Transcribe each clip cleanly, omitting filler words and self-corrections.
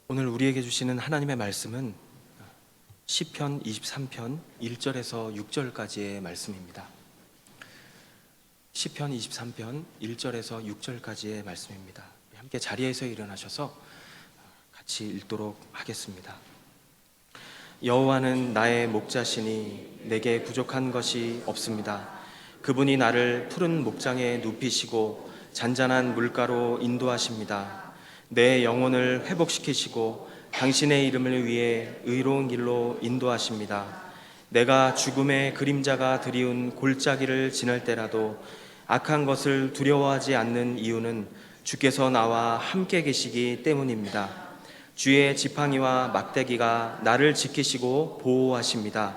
오늘 우리에게 주시는 하나님의 말씀은 시편 23편 1절에서 6절까지의 말씀입니다. 시편 23편 1절에서 6절까지의 말씀입니다. 함께 자리에서 일어나셔서 같이 읽도록 하겠습니다. 여호와는 나의 목자시니 내게 부족한 것이 없습니다. 그분이 나를 푸른 목장에 눕히시고 잔잔한 물가로 인도하십니다. 내 영혼을 회복시키시고 당신의 이름을 위해 의로운 길로 인도하십니다. 내가 죽음의 그림자가 드리운 골짜기를 지날 때라도 악한 것을 두려워하지 않는 이유는 주께서 나와 함께 계시기 때문입니다. 주의 지팡이와 막대기가 나를 지키시고 보호하십니다.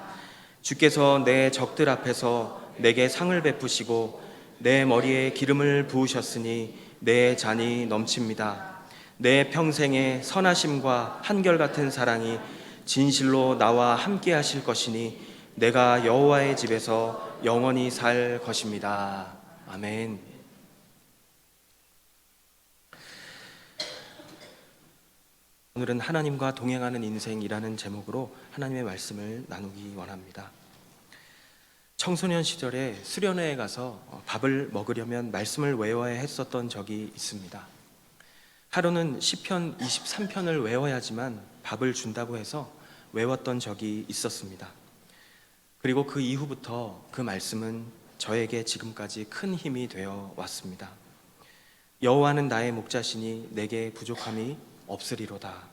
주께서 내 적들 앞에서 내게 상을 베푸시고 내 머리에 기름을 부으셨으니 내 잔이 넘칩니다. 내 평생의 선하심과 한결같은 사랑이 진실로 나와 함께 하실 것이니 내가 여호와의 집에서 영원히 살 것입니다. 아멘. 오늘은 하나님과 동행하는 인생이라는 제목으로 하나님의 말씀을 나누기 원합니다. 청소년 시절에 수련회에 가서 밥을 먹으려면 말씀을 외워야 했었던 적이 있습니다. 하루는 시편 23편을 외워야지만 밥을 준다고 해서 외웠던 적이 있었습니다. 그리고 그 이후부터 그 말씀은 저에게 지금까지 큰 힘이 되어 왔습니다. 여호와는 나의 목자시니 내게 부족함이 없으리로다.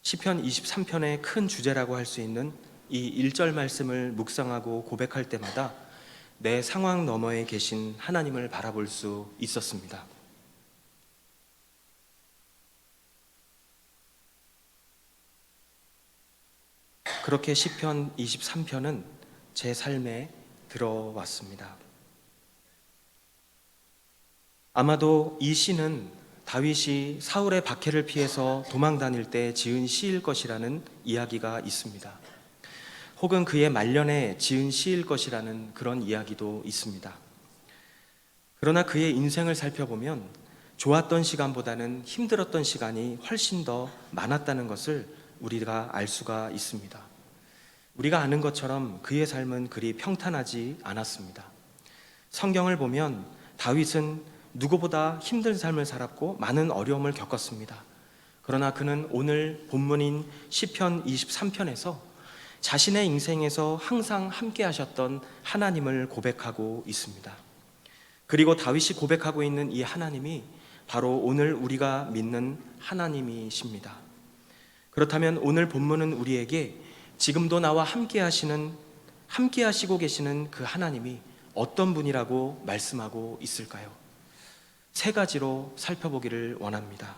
시편 23편의 큰 주제라고 할 수 있는 이 1절 말씀을 묵상하고 고백할 때마다 내 상황 너머에 계신 하나님을 바라볼 수 있었습니다. 그렇게 시편 23편은 제 삶에 들어왔습니다. 아마도 이 시는 다윗이 사울의 박해를 피해서 도망 다닐 때 지은 시일 것이라는 이야기가 있습니다. 혹은 그의 말년에 지은 시일 것이라는 그런 이야기도 있습니다. 그러나 그의 인생을 살펴보면 좋았던 시간보다는 힘들었던 시간이 훨씬 더 많았다는 것을 우리가 알 수가 있습니다. 우리가 아는 것처럼 그의 삶은 그리 평탄하지 않았습니다. 성경을 보면 다윗은 누구보다 힘든 삶을 살았고 많은 어려움을 겪었습니다. 그러나 그는 오늘 본문인 시편 23편에서 자신의 인생에서 항상 함께 하셨던 하나님을 고백하고 있습니다. 그리고 다윗이 고백하고 있는 이 하나님이 바로 오늘 우리가 믿는 하나님이십니다. 그렇다면 오늘 본문은 우리에게 지금도 나와 함께 하시고 계시는 그 하나님이 어떤 분이라고 말씀하고 있을까요? 세 가지로 살펴보기를 원합니다.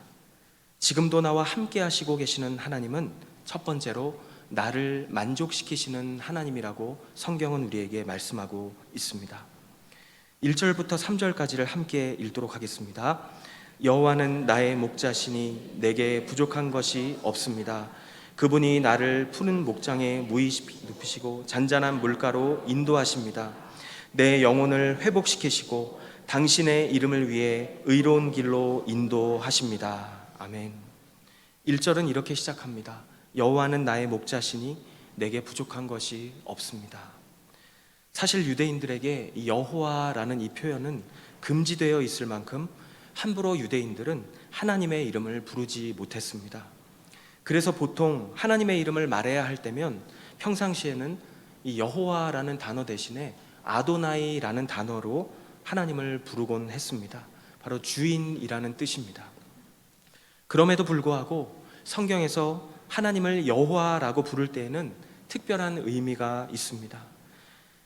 지금도 나와 함께 하시고 계시는 하나님은 첫 번째로 나를 만족시키시는 하나님이라고 성경은 우리에게 말씀하고 있습니다. 1절부터 3절까지를 함께 읽도록 하겠습니다. 여호와는 나의 목자시니 내게 부족한 것이 없습니다. 그분이 나를 푸른 목장에 눕히시고 잔잔한 물가로 인도하십니다. 내 영혼을 회복시키시고 당신의 이름을 위해 의로운 길로 인도하십니다. 아멘. 1절은 이렇게 시작합니다. 여호와는 나의 목자시니 내게 부족한 것이 없습니다. 사실 유대인들에게 이 여호와라는 이 표현은 금지되어 있을 만큼 함부로 유대인들은 하나님의 이름을 부르지 못했습니다. 그래서 보통 하나님의 이름을 말해야 할 때면 평상시에는 이 여호와라는 단어 대신에 아도나이라는 단어로 하나님을 부르곤 했습니다. 바로 주인이라는 뜻입니다. 그럼에도 불구하고 성경에서 하나님을 여호와라고 부를 때에는 특별한 의미가 있습니다.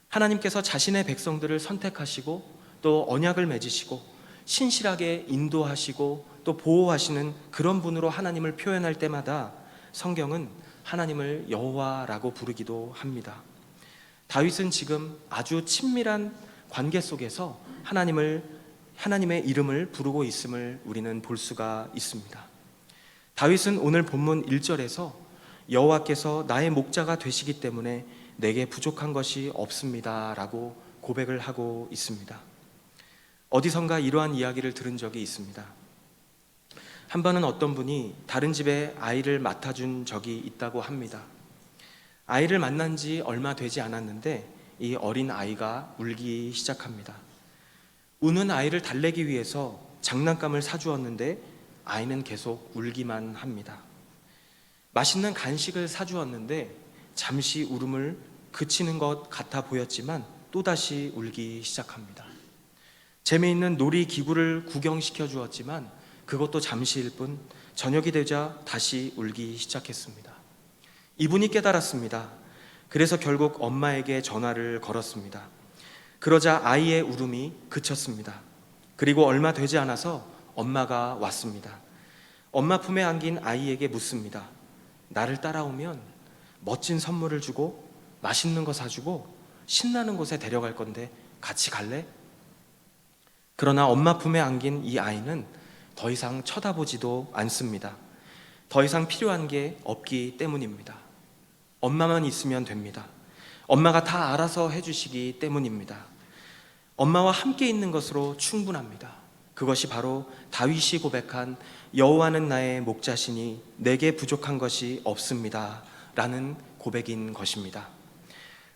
하나님께서 자신의 백성들을 선택하시고 또 언약을 맺으시고 신실하게 인도하시고 또 보호하시는 그런 분으로 하나님을 표현할 때마다 성경은 하나님을 여호와라고 부르기도 합니다. 다윗은 지금 아주 친밀한 관계 속에서 하나님의 이름을 부르고 있음을 우리는 볼 수가 있습니다. 다윗은 오늘 본문 1절에서 여호와께서 나의 목자가 되시기 때문에 내게 부족한 것이 없습니다 라고 고백을 하고 있습니다. 어디선가 이러한 이야기를 들은 적이 있습니다. 한 번은 어떤 분이 다른 집에 아이를 맡아준 적이 있다고 합니다. 아이를 만난 지 얼마 되지 않았는데 이 어린 아이가 울기 시작합니다. 우는 아이를 달래기 위해서 장난감을 사주었는데 아이는 계속 울기만 합니다. 맛있는 간식을 사주었는데 잠시 울음을 그치는 것 같아 보였지만 또다시 울기 시작합니다. 재미있는 놀이기구를 구경시켜 주었지만 그것도 잠시일 뿐 저녁이 되자 다시 울기 시작했습니다. 이분이 깨달았습니다. 그래서 결국 엄마에게 전화를 걸었습니다. 그러자 아이의 울음이 그쳤습니다. 그리고 얼마 되지 않아서 엄마가 왔습니다. 엄마 품에 안긴 아이에게 묻습니다. 나를 따라오면 멋진 선물을 주고 맛있는 거 사주고 신나는 곳에 데려갈 건데 같이 갈래? 그러나 엄마 품에 안긴 이 아이는 더 이상 쳐다보지도 않습니다. 더 이상 필요한 게 없기 때문입니다. 엄마만 있으면 됩니다. 엄마가 다 알아서 해주시기 때문입니다. 엄마와 함께 있는 것으로 충분합니다. 그것이 바로 다윗이 고백한 여호와는 나의 목자시니 내게 부족한 것이 없습니다 라는 고백인 것입니다.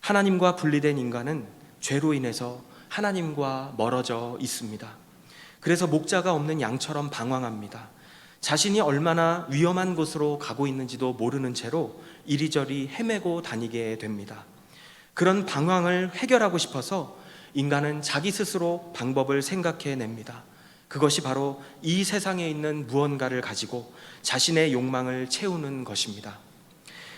하나님과 분리된 인간은 죄로 인해서 하나님과 멀어져 있습니다. 그래서 목자가 없는 양처럼 방황합니다. 자신이 얼마나 위험한 곳으로 가고 있는지도 모르는 채로 이리저리 헤매고 다니게 됩니다. 그런 방황을 해결하고 싶어서 인간은 자기 스스로 방법을 생각해냅니다. 그것이 바로 이 세상에 있는 무언가를 가지고 자신의 욕망을 채우는 것입니다.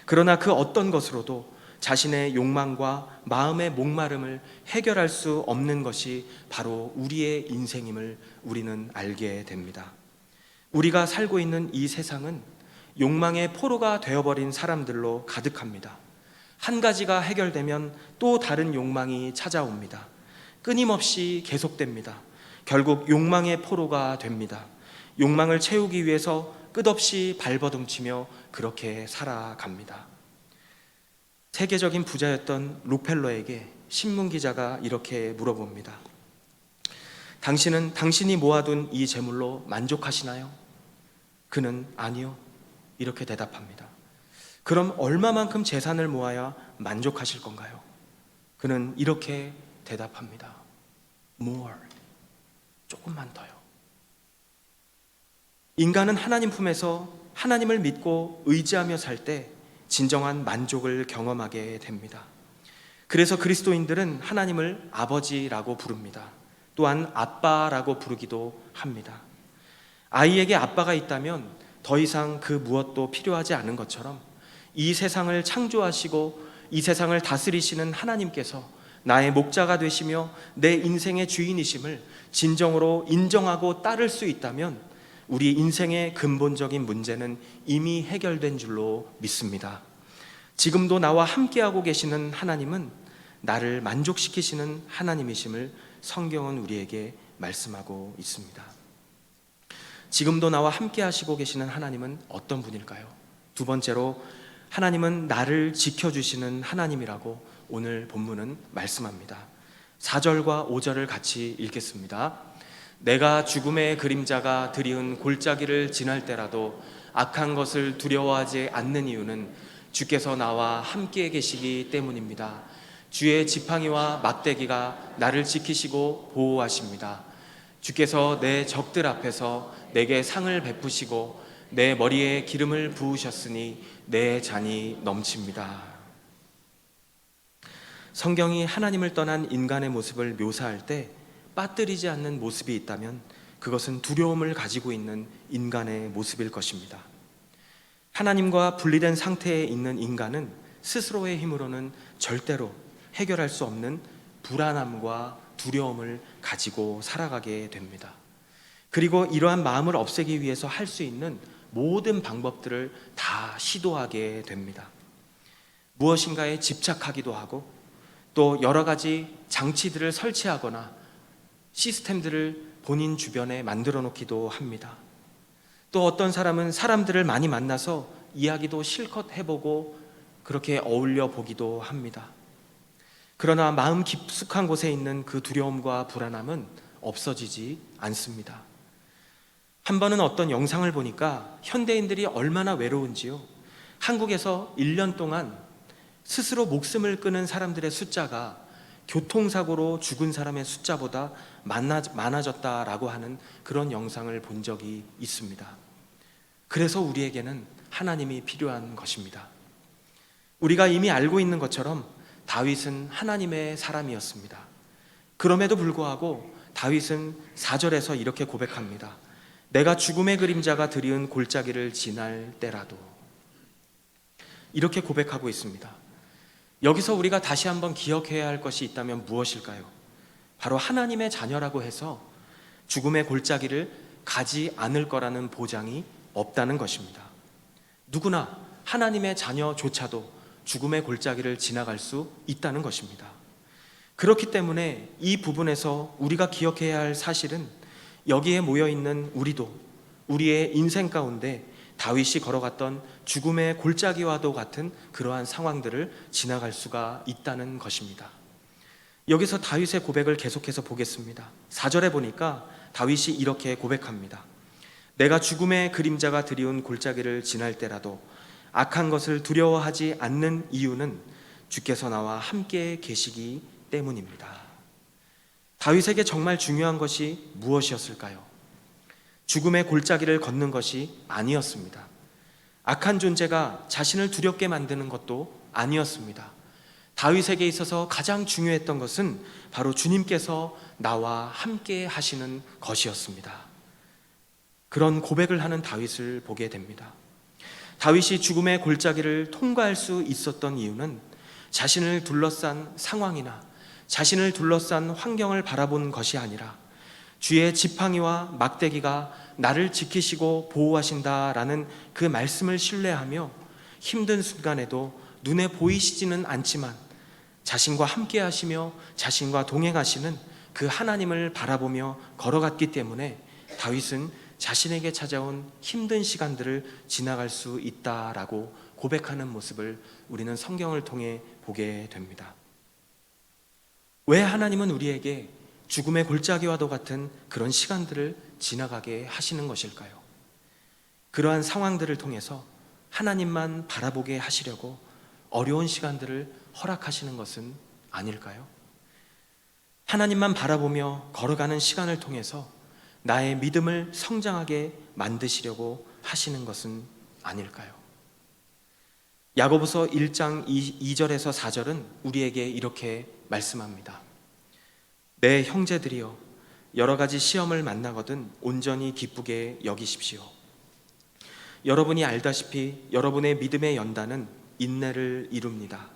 그러나 그 어떤 것으로도 자신의 욕망과 마음의 목마름을 해결할 수 없는 것이 바로 우리의 인생임을 우리는 알게 됩니다. 우리가 살고 있는 이 세상은 욕망의 포로가 되어버린 사람들로 가득합니다. 한 가지가 해결되면 또 다른 욕망이 찾아옵니다. 끊임없이 계속됩니다. 결국 욕망의 포로가 됩니다. 욕망을 채우기 위해서 끝없이 발버둥치며 그렇게 살아갑니다. 세계적인 부자였던 록펠러에게 신문기자가 이렇게 물어봅니다. 당신은 당신이 모아둔 이 재물로 만족하시나요? 그는 아니요. 이렇게 대답합니다. 그럼 얼마만큼 재산을 모아야 만족하실 건가요? 그는 이렇게 대답합니다. More. 조금만 더요. 인간은 하나님 품에서 하나님을 믿고 의지하며 살 때 진정한 만족을 경험하게 됩니다. 그래서 그리스도인들은 하나님을 아버지라고 부릅니다. 또한 아빠라고 부르기도 합니다. 아이에게 아빠가 있다면 더 이상 그 무엇도 필요하지 않은 것처럼 이 세상을 창조하시고 이 세상을 다스리시는 하나님께서 나의 목자가 되시며 내 인생의 주인이심을 진정으로 인정하고 따를 수 있다면 우리 인생의 근본적인 문제는 이미 해결된 줄로 믿습니다. 지금도 나와 함께하고 계시는 하나님은 나를 만족시키시는 하나님이심을 성경은 우리에게 말씀하고 있습니다. 지금도 나와 함께 하시고 계시는 하나님은 어떤 분일까요? 두 번째로 하나님은 나를 지켜주시는 하나님이라고 오늘 본문은 말씀합니다. 4절과 5절을 같이 읽겠습니다. 내가 죽음의 그림자가 드리운 골짜기를 지날 때라도 악한 것을 두려워하지 않는 이유는 주께서 나와 함께 계시기 때문입니다. 주의 지팡이와 막대기가 나를 지키시고 보호하십니다. 주께서 내 적들 앞에서 내게 상을 베푸시고 내 머리에 기름을 부으셨으니 내 잔이 넘칩니다. 성경이 하나님을 떠난 인간의 모습을 묘사할 때 빠뜨리지 않는 모습이 있다면 그것은 두려움을 가지고 있는 인간의 모습일 것입니다. 하나님과 분리된 상태에 있는 인간은 스스로의 힘으로는 절대로 해결할 수 없는 불안함과 두려움을 가지고 살아가게 됩니다. 그리고 이러한 마음을 없애기 위해서 할 수 있는 모든 방법들을 다 시도하게 됩니다. 무엇인가에 집착하기도 하고 또 여러 가지 장치들을 설치하거나 시스템들을 본인 주변에 만들어 놓기도 합니다. 또 어떤 사람은 사람들을 많이 만나서 이야기도 실컷 해보고 그렇게 어울려 보기도 합니다. 그러나 마음 깊숙한 곳에 있는 그 두려움과 불안함은 없어지지 않습니다. 한 번은 어떤 영상을 보니까 현대인들이 얼마나 외로운지요. 한국에서 1년 동안 스스로 목숨을 끊은 사람들의 숫자가 교통사고로 죽은 사람의 숫자보다 많아졌다라고 하는 그런 영상을 본 적이 있습니다. 그래서 우리에게는 하나님이 필요한 것입니다. 우리가 이미 알고 있는 것처럼 다윗은 하나님의 사람이었습니다. 그럼에도 불구하고 다윗은 4절에서 이렇게 고백합니다. 내가 죽음의 그림자가 드리운 골짜기를 지날 때라도. 이렇게 고백하고 있습니다. 여기서 우리가 다시 한번 기억해야 할 것이 있다면 무엇일까요? 바로 하나님의 자녀라고 해서 죽음의 골짜기를 가지 않을 거라는 보장이 없다는 것입니다. 누구나 하나님의 자녀조차도 죽음의 골짜기를 지나갈 수 있다는 것입니다. 그렇기 때문에 이 부분에서 우리가 기억해야 할 사실은 여기에 모여있는 우리도 우리의 인생 가운데 다윗이 걸어갔던 죽음의 골짜기와도 같은 그러한 상황들을 지나갈 수가 있다는 것입니다. 여기서 다윗의 고백을 계속해서 보겠습니다. 4절에 보니까 다윗이 이렇게 고백합니다. 내가 죽음의 그림자가 드리운 골짜기를 지날 때라도 악한 것을 두려워하지 않는 이유는 주께서 나와 함께 계시기 때문입니다. 다윗에게 정말 중요한 것이 무엇이었을까요? 죽음의 골짜기를 걷는 것이 아니었습니다. 악한 존재가 자신을 두렵게 만드는 것도 아니었습니다. 다윗에게 있어서 가장 중요했던 것은 바로 주님께서 나와 함께 하시는 것이었습니다. 그런 고백을 하는 다윗을 보게 됩니다. 다윗이 죽음의 골짜기를 통과할 수 있었던 이유는 자신을 둘러싼 상황이나 자신을 둘러싼 환경을 바라본 것이 아니라 주의 지팡이와 막대기가 나를 지키시고 보호하신다라는 그 말씀을 신뢰하며 힘든 순간에도 눈에 보이시지는 않지만 자신과 함께 하시며 자신과 동행하시는 그 하나님을 바라보며 걸어갔기 때문에 다윗은 자신에게 찾아온 힘든 시간들을 지나갈 수 있다라고 고백하는 모습을 우리는 성경을 통해 보게 됩니다. 왜 하나님은 우리에게 죽음의 골짜기와도 같은 그런 시간들을 지나가게 하시는 것일까요? 그러한 상황들을 통해서 하나님만 바라보게 하시려고 어려운 시간들을 허락하시는 것은 아닐까요? 하나님만 바라보며 걸어가는 시간을 통해서 나의 믿음을 성장하게 만드시려고 하시는 것은 아닐까요? 야고보서 1장 2절에서 4절은 우리에게 이렇게 말씀합니다. 내 형제들이여 여러 가지 시험을 만나거든 온전히 기쁘게 여기십시오. 여러분이 알다시피 여러분의 믿음의 연단은 인내를 이룹니다.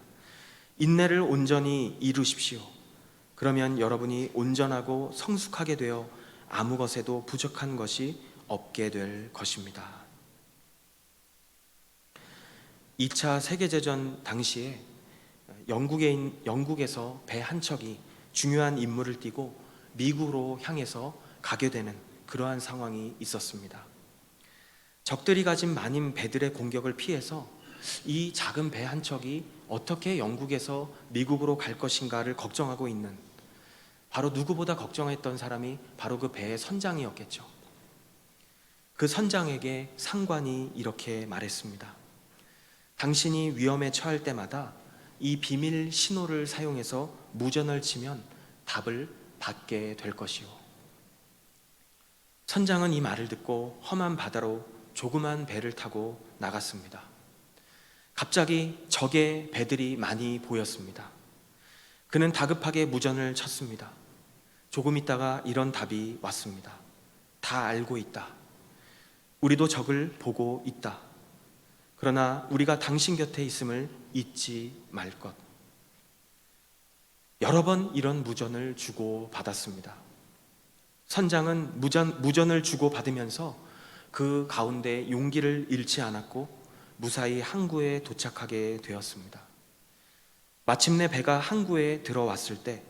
인내를 온전히 이루십시오. 그러면 여러분이 온전하고 성숙하게 되어 아무 것에도 부족한 것이 없게 될 것입니다. 2차 세계대전 당시에 영국에서 배 한 척이 중요한 임무를 띠고 미국으로 향해서 가게 되는 그러한 상황이 있었습니다. 적들이 가진 많은 배들의 공격을 피해서 이 작은 배 한 척이 어떻게 영국에서 미국으로 갈 것인가를 걱정하고 있는, 바로 누구보다 걱정했던 사람이 바로 그 배의 선장이었겠죠. 그 선장에게 상관이 이렇게 말했습니다. 당신이 위험에 처할 때마다 이 비밀 신호를 사용해서 무전을 치면 답을 받게 될 것이오. 선장은 이 말을 듣고 험한 바다로 조그만 배를 타고 나갔습니다. 갑자기 적의 배들이 많이 보였습니다. 그는 다급하게 무전을 쳤습니다. 조금 있다가 이런 답이 왔습니다. 다 알고 있다. 우리도 적을 보고 있다. 그러나 우리가 당신 곁에 있음을 잊지 말 것. 여러 번 이런 무전을 주고 받았습니다. 선장은 무전을 주고 받으면서 그 가운데 용기를 잃지 않았고 무사히 항구에 도착하게 되었습니다. 마침내 배가 항구에 들어왔을 때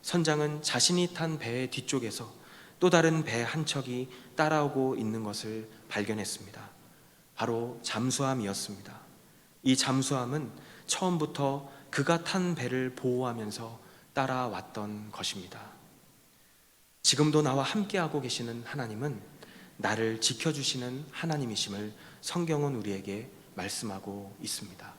선장은 자신이 탄 배의 뒤쪽에서 또 다른 배 한 척이 따라오고 있는 것을 발견했습니다. 바로 잠수함이었습니다. 이 잠수함은 처음부터 그가 탄 배를 보호하면서 따라왔던 것입니다. 지금도 나와 함께하고 계시는 하나님은 나를 지켜주시는 하나님이심을 성경은 우리에게 말씀하고 있습니다.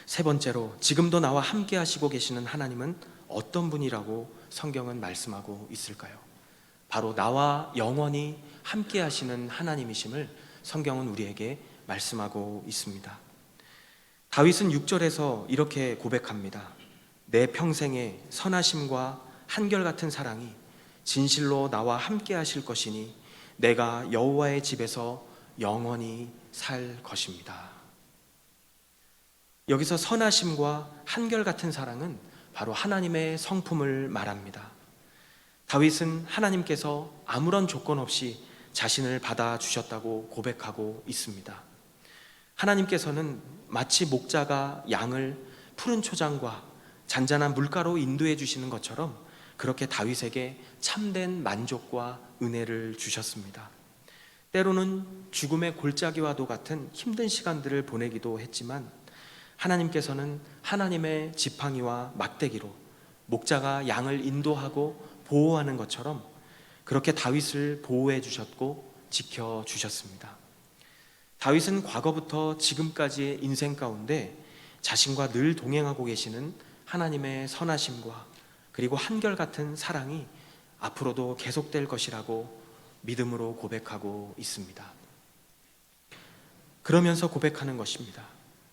세 번째로, 지금도 나와 함께 하시고 계시는 하나님은 어떤 분이라고 성경은 말씀하고 있을까요? 바로 나와 영원히 함께 하시는 하나님이심을 성경은 우리에게 말씀하고 있습니다. 다윗은 6절에서 이렇게 고백합니다. 내 평생의 선하심과 한결같은 사랑이 진실로 나와 함께 하실 것이니 내가 여호와의 집에서 영원히 살 것입니다. 여기서 선하심과 한결같은 사랑은 바로 하나님의 성품을 말합니다. 다윗은 하나님께서 아무런 조건 없이 자신을 받아주셨다고 고백하고 있습니다. 하나님께서는 마치 목자가 양을 푸른 초장과 잔잔한 물가로 인도해 주시는 것처럼 그렇게 다윗에게 참된 만족과 은혜를 주셨습니다. 때로는 죽음의 골짜기와도 같은 힘든 시간들을 보내기도 했지만 하나님께서는 하나님의 지팡이와 막대기로 목자가 양을 인도하고 보호하는 것처럼 그렇게 다윗을 보호해 주셨고 지켜 주셨습니다. 다윗은 과거부터 지금까지의 인생 가운데 자신과 늘 동행하고 계시는 하나님의 선하심과 그리고 한결같은 사랑이 앞으로도 계속될 것이라고 믿음으로 고백하고 있습니다. 그러면서 고백하는 것입니다.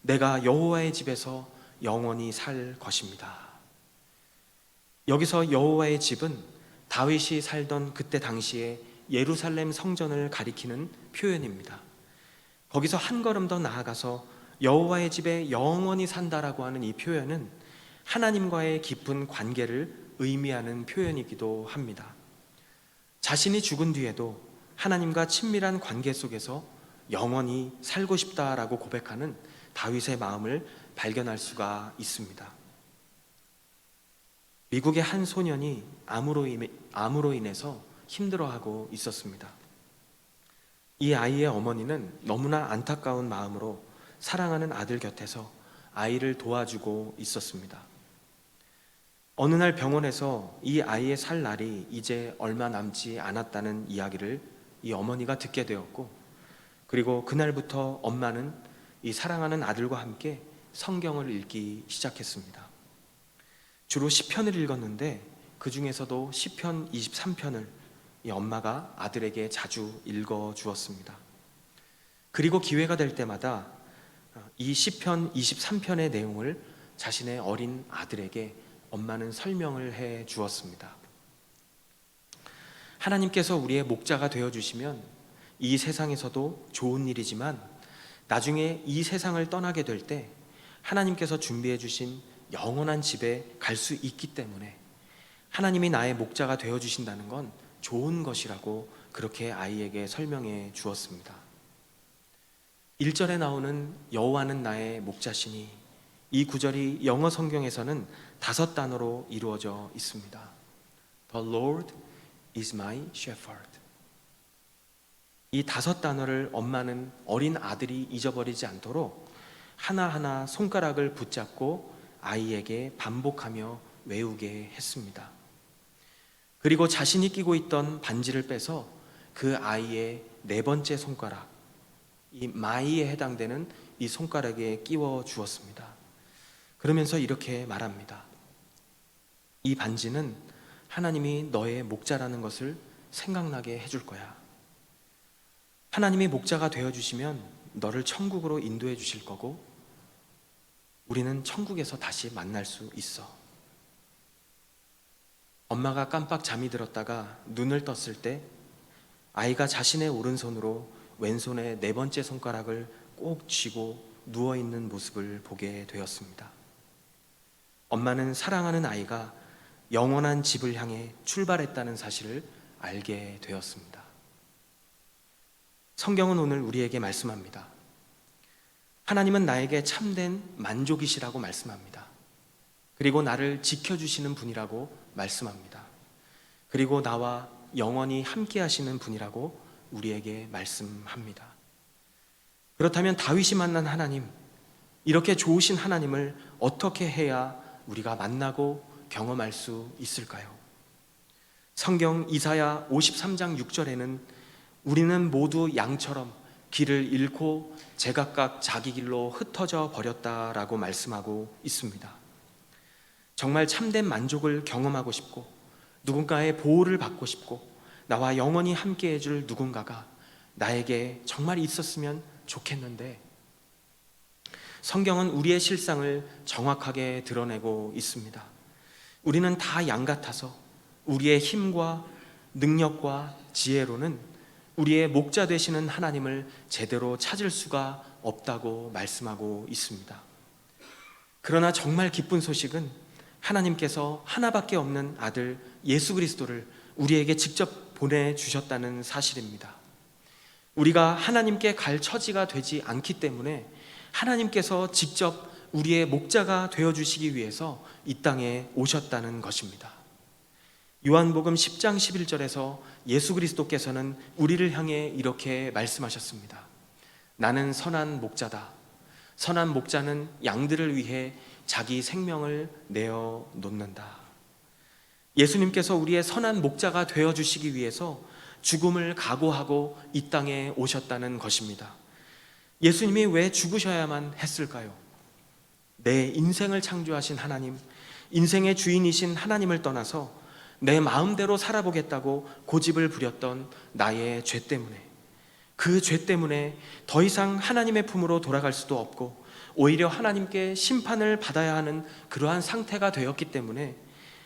내가 여호와의 집에서 영원히 살 것입니다. 여기서 여호와의 집은 다윗이 살던 그때 당시에 예루살렘 성전을 가리키는 표현입니다. 거기서 한 걸음 더 나아가서 여호와의 집에 영원히 산다라고 하는 이 표현은 하나님과의 깊은 관계를 의미하는 표현이기도 합니다. 자신이 죽은 뒤에도 하나님과 친밀한 관계 속에서 영원히 살고 싶다라고 고백하는 다윗의 마음을 발견할 수가 있습니다. 미국의 한 소년이 암으로 인해서 힘들어하고 있었습니다. 이 아이의 어머니는 너무나 안타까운 마음으로 사랑하는 아들 곁에서 아이를 도와주고 있었습니다. 어느 날 병원에서 이 아이의 살 날이 이제 얼마 남지 않았다는 이야기를 이 어머니가 듣게 되었고, 그리고 그날부터 엄마는 이 사랑하는 아들과 함께 성경을 읽기 시작했습니다. 주로 시편을 읽었는데 그 중에서도 시편 23편을 이 엄마가 아들에게 자주 읽어 주었습니다. 그리고 기회가 될 때마다 이 시편 23편의 내용을 자신의 어린 아들에게 엄마는 설명을 해 주었습니다. 하나님께서 우리의 목자가 되어 주시면 이 세상에서도 좋은 일이지만 나중에 이 세상을 떠나게 될 때 하나님께서 준비해 주신 영원한 집에 갈 수 있기 때문에 하나님이 나의 목자가 되어 주신다는 건 좋은 것이라고 그렇게 아이에게 설명해 주었습니다. 1절에 나오는 여호와는 나의 목자시니, 이 구절이 영어 성경에서는 5단어로 이루어져 있습니다. The Lord is my shepherd. 이 5단어를 엄마는 어린 아들이 잊어버리지 않도록 하나하나 손가락을 붙잡고 아이에게 반복하며 외우게 했습니다. 그리고 자신이 끼고 있던 반지를 빼서 그 아이의 4번째 손가락, 이 마이에 해당되는 이 손가락에 끼워 주었습니다. 그러면서 이렇게 말합니다. 이 반지는 하나님이 너의 목자라는 것을 생각나게 해줄 거야. 하나님이 목자가 되어주시면 너를 천국으로 인도해 주실 거고 우리는 천국에서 다시 만날 수 있어. 엄마가 깜빡 잠이 들었다가 눈을 떴을 때 아이가 자신의 오른손으로 왼손의 4번째 손가락을 꼭 쥐고 누워있는 모습을 보게 되었습니다. 엄마는 사랑하는 아이가 영원한 집을 향해 출발했다는 사실을 알게 되었습니다. 성경은 오늘 우리에게 말씀합니다. 하나님은 나에게 참된 만족이시라고 말씀합니다. 그리고 나를 지켜주시는 분이라고 말씀합니다. 그리고 나와 영원히 함께 하시는 분이라고 우리에게 말씀합니다. 그렇다면 다윗이 만난 하나님, 이렇게 좋으신 하나님을 어떻게 해야 우리가 만나고 경험할 수 있을까요? 성경 이사야 53장 6절에는 우리는 모두 양처럼 길을 잃고 제각각 자기 길로 흩어져 버렸다라고 말씀하고 있습니다. 정말 참된 만족을 경험하고 싶고 누군가의 보호를 받고 싶고 나와 영원히 함께 해줄 누군가가 나에게 정말 있었으면 좋겠는데, 성경은 우리의 실상을 정확하게 드러내고 있습니다. 우리는 다 양 같아서 우리의 힘과 능력과 지혜로는 우리의 목자 되시는 하나님을 제대로 찾을 수가 없다고 말씀하고 있습니다. 그러나 정말 기쁜 소식은 하나님께서 하나밖에 없는 아들 예수 그리스도를 우리에게 직접 보내주셨다는 사실입니다. 우리가 하나님께 갈 처지가 되지 않기 때문에 하나님께서 직접 우리의 목자가 되어주시기 위해서 이 땅에 오셨다는 것입니다. 요한복음 10장 11절에서 예수 그리스도께서는 우리를 향해 이렇게 말씀하셨습니다. 나는 선한 목자다. 선한 목자는 양들을 위해 자기 생명을 내어 놓는다. 예수님께서 우리의 선한 목자가 되어주시기 위해서 죽음을 각오하고 이 땅에 오셨다는 것입니다. 예수님이 왜 죽으셔야만 했을까요? 내 인생을 창조하신 하나님, 인생의 주인이신 하나님을 떠나서 내 마음대로 살아보겠다고 고집을 부렸던 나의 죄 때문에, 그 죄 때문에 더 이상 하나님의 품으로 돌아갈 수도 없고 오히려 하나님께 심판을 받아야 하는 그러한 상태가 되었기 때문에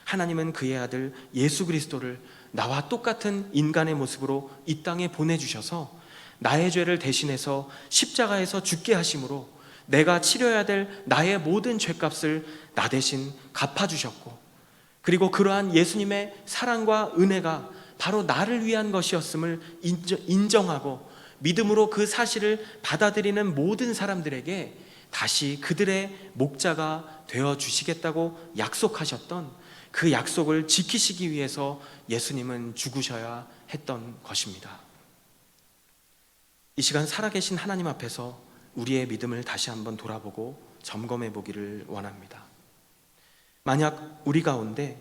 하나님은 그의 아들 예수 그리스도를 나와 똑같은 인간의 모습으로 이 땅에 보내주셔서 나의 죄를 대신해서 십자가에서 죽게 하심으로 내가 치러야 될 나의 모든 죄값을 나 대신 갚아주셨고, 그리고 그러한 예수님의 사랑과 은혜가 바로 나를 위한 것이었음을 인정하고 믿음으로 그 사실을 받아들이는 모든 사람들에게 다시 그들의 목자가 되어주시겠다고 약속하셨던 그 약속을 지키시기 위해서 예수님은 죽으셔야 했던 것입니다. 이 시간 살아계신 하나님 앞에서 우리의 믿음을 다시 한번 돌아보고 점검해 보기를 원합니다. 만약 우리 가운데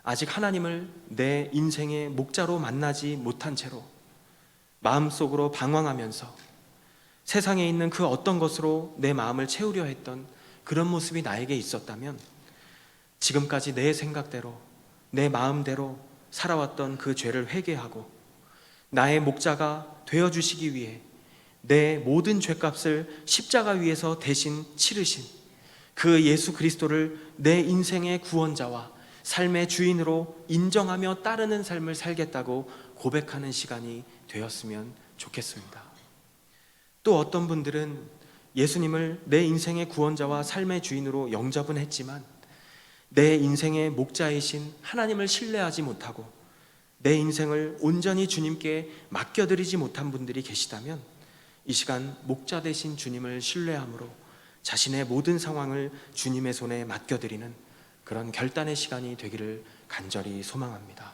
아직 하나님을 내 인생의 목자로 만나지 못한 채로 마음속으로 방황하면서 세상에 있는 그 어떤 것으로 내 마음을 채우려 했던 그런 모습이 나에게 있었다면, 지금까지 내 생각대로 내 마음대로 살아왔던 그 죄를 회개하고 나의 목자가 되어주시기 위해 내 모든 죄값을 십자가 위에서 대신 치르신 그 예수 그리스도를 내 인생의 구원자와 삶의 주인으로 인정하며 따르는 삶을 살겠다고 고백하는 시간이 되었으면 좋겠습니다. 또 어떤 분들은 예수님을 내 인생의 구원자와 삶의 주인으로 영접은 했지만 내 인생의 목자이신 하나님을 신뢰하지 못하고 내 인생을 온전히 주님께 맡겨드리지 못한 분들이 계시다면, 이 시간 목자 되신 주님을 신뢰함으로 자신의 모든 상황을 주님의 손에 맡겨드리는 그런 결단의 시간이 되기를 간절히 소망합니다.